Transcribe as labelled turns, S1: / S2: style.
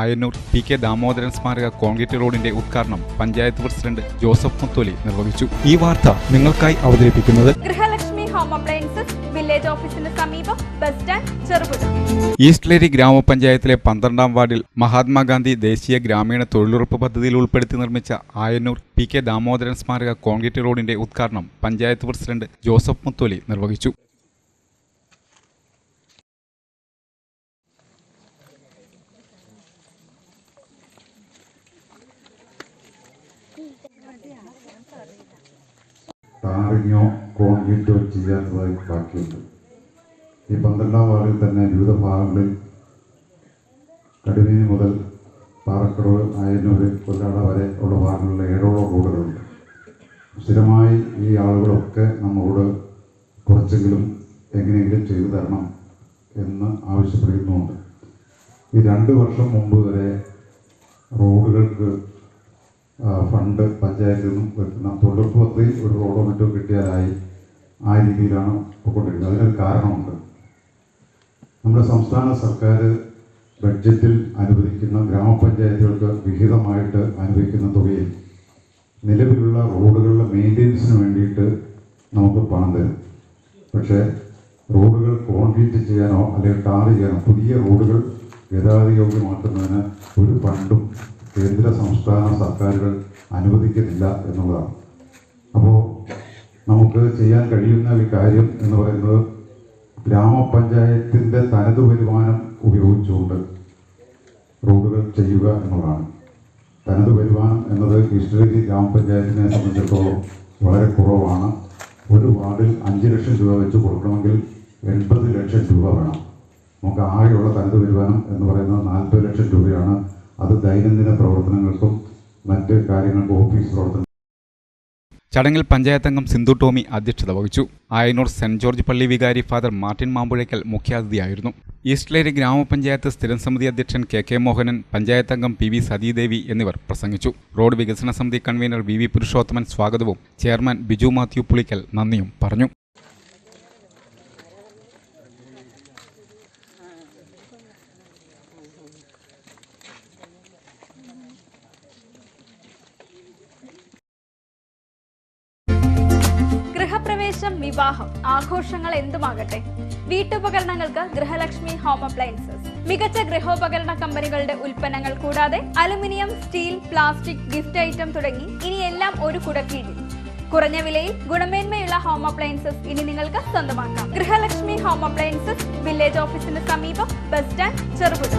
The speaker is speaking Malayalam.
S1: ആയന്നൂർ പി കെ ദാമോദരൻ സ്മാരക കോൺക്രീറ്റ് റോഡിന്റെ ഉദ്ഘാടനം പഞ്ചായത്ത് പ്രസിഡന്റ് ജോസഫ് മുത്തോലി നിർവഹിച്ചു. ഈ വാർത്ത നിങ്ങൾക്കായി അവതരിപ്പിക്കുന്നത്
S2: ഗൃഹലക്ഷ്മി ഹോം അപ്ലയൻസസ്, വില്ലേജ് ഓഫീസിന് സമീപം, ബസ് സ്റ്റാൻഡ്, ചെറുപുഴ.
S1: ഈസ്റ്റ്ലേരി ഗ്രാമപഞ്ചായത്തിലെ 12ാം വാർഡിൽ മഹാത്മാഗാന്ധി ദേശീയ ഗ്രാമീണ തൊഴിലുറപ്പ് പദ്ധതിയിൽ ഉൾപ്പെടുത്തി നിർമ്മിച്ച ആയന്നൂർ പി കെ ദാമോദരൻ സ്മാരക കോൺക്രീറ്റ് റോഡിന്റെ ഉദ്ഘാടനം പഞ്ചായത്ത് പ്രസിഡന്റ് ജോസഫ് മുത്തോലി നിർവഹിച്ചു.
S3: ടാറിങ്ങോ കോൺക്രീറ്റോ ചെയ്യാത്തതായി ബാക്കിയുണ്ട്. ഈ 12ാം വാർഡിൽ തന്നെ വിവിധ ഭാഗങ്ങളിൽ കടുവേനി മുതൽ പാറക്കടവ്, ആയന്നൂർ, കൊല്ലാട വരെ ഉള്ള ഭാഗങ്ങളിലെ 7ഓളം റോഡുകളുണ്ട്. സ്ഥിരമായി ഈ ആളുകളൊക്കെ നമ്മളോട് കുറച്ചെങ്കിലും എങ്ങനെയെങ്കിലും ചെയ്തു തരണം എന്ന് ആവശ്യപ്പെടുന്നുണ്ട്. ഈ 2 വർഷം മുമ്പ് വരെ റോഡുകൾക്ക് ഫണ്ട് പഞ്ചായത്തിൽ നിന്നും വെക്കുന്ന തൊഴിലുറപ്പ് പദ്ധതിയിൽ ഒരു റോഡോ മറ്റോ കിട്ടിയാലായി ആ രീതിയിലാണ് പോയിക്കൊണ്ടിരിക്കുന്നത്. അതിനൊരു കാരണമുണ്ട്. നമ്മുടെ സംസ്ഥാന സർക്കാർ ബഡ്ജറ്റിൽ അനുവദിക്കുന്ന ഗ്രാമപഞ്ചായത്തുകൾക്ക് വിഹിതമായിട്ട് അനുവദിക്കുന്ന തുകയിൽ നിലവിലുള്ള റോഡുകളുടെ മെയിൻ്റെനൻസിന് വേണ്ടിയിട്ട് നമുക്ക് പണം തരും. പക്ഷേ റോഡുകൾ കോൺക്രീറ്റ് ചെയ്യാനോ അല്ലെങ്കിൽ ടാർ ചെയ്യാനോ പുതിയ റോഡുകൾ ഗതാഗതയോഗ്യമാക്കുന്നതിന് ഒരു ഫണ്ടും കേന്ദ്ര സംസ്ഥാന സർക്കാരുകൾ അനുവദിക്കുന്നില്ല എന്നുള്ളതാണ്. അപ്പോൾ നമുക്ക് ചെയ്യാൻ കഴിയുന്ന ഒരു കാര്യം എന്ന് പറയുന്നത് ഗ്രാമപഞ്ചായത്തിൻ്റെ തനത് വരുമാനം ഉപയോഗിച്ചുകൊണ്ട് റോഡുകൾ ചെയ്യുക എന്നുള്ളതാണ്. തനത് വരുമാനം എന്നത് ഈസ്റ്റ്ലേരി ഗ്രാമപഞ്ചായത്തിനെ സംബന്ധിച്ചിടത്തോളം വളരെ കുറവാണ്. ഒരു വാർഡിൽ 5 ലക്ഷം രൂപ വെച്ച് കൊടുക്കണമെങ്കിൽ 80 ലക്ഷം രൂപ വേണം. നമുക്ക് ആകെയുള്ള തനത് വരുമാനം എന്ന് പറയുന്നത് 40 ലക്ഷം രൂപയാണ്. അത് ദൈനംദിന പ്രവർത്തനങ്ങൾക്കും മറ്റ് കാര്യങ്ങൾക്കും ഓഫീസ് പ്രവർത്തനം.
S1: ചടങ്ങിൽ പഞ്ചായത്ത് അംഗം സിന്ധു ടോമി അധ്യക്ഷത വഹിച്ചു. ആയന്നൂർ സെന്റ് ജോർജ് പള്ളി വികാരി ഫാദർ മാർട്ടിൻ മാമ്പുഴയ്ക്കൽ മുഖ്യാതിഥിയായിരുന്നു. ഈസ്റ്റ്ലേരി ഗ്രാമപഞ്ചായത്ത് സ്ഥിരം സമിതി അധ്യക്ഷൻ കെ മോഹനൻ, പഞ്ചായത്ത് അംഗം പി സതീദേവി എന്നിവർ പ്രസംഗിച്ചു. റോഡ് വികസന സമിതി കൺവീനർ വി പുരുഷോത്തമൻ സ്വാഗതവും ചെയർമാൻ ബിജു മാത്യു പുളിക്കൽ നന്ദിയും പറഞ്ഞു.
S2: ഗൃഹപ്രവേശം, വിവാഹം, ആഘോഷങ്ങൾ എന്തുമാകട്ടെ, വീട്ടുപകരണങ്ങൾക്ക് ഗൃഹലക്ഷ്മി ഹോം അപ്ലയൻസസ്. മികച്ച ഗൃഹോപകരണ കമ്പനികളുടെ ഉൽപ്പന്നങ്ങൾ കൂടാതെ aluminium, steel, plastic, gift item തുടങ്ങി ഇനി എല്ലാം ഒരു കുടക്കീഴിൽ. കുറഞ്ഞ വിലയിൽ ഗുണമേന്മയുള്ള ഹോം അപ്ലയൻസസ് ഇനി നിങ്ങൾക്ക് സ്വന്തമാക്കാം. ഗൃഹലക്ഷ്മി ഹോം അപ്ലയൻസസ്, വില്ലേജ് ഓഫീസിന് സമീപം, ബസ് സ്റ്റാൻഡ്, ചെറുപുഴ.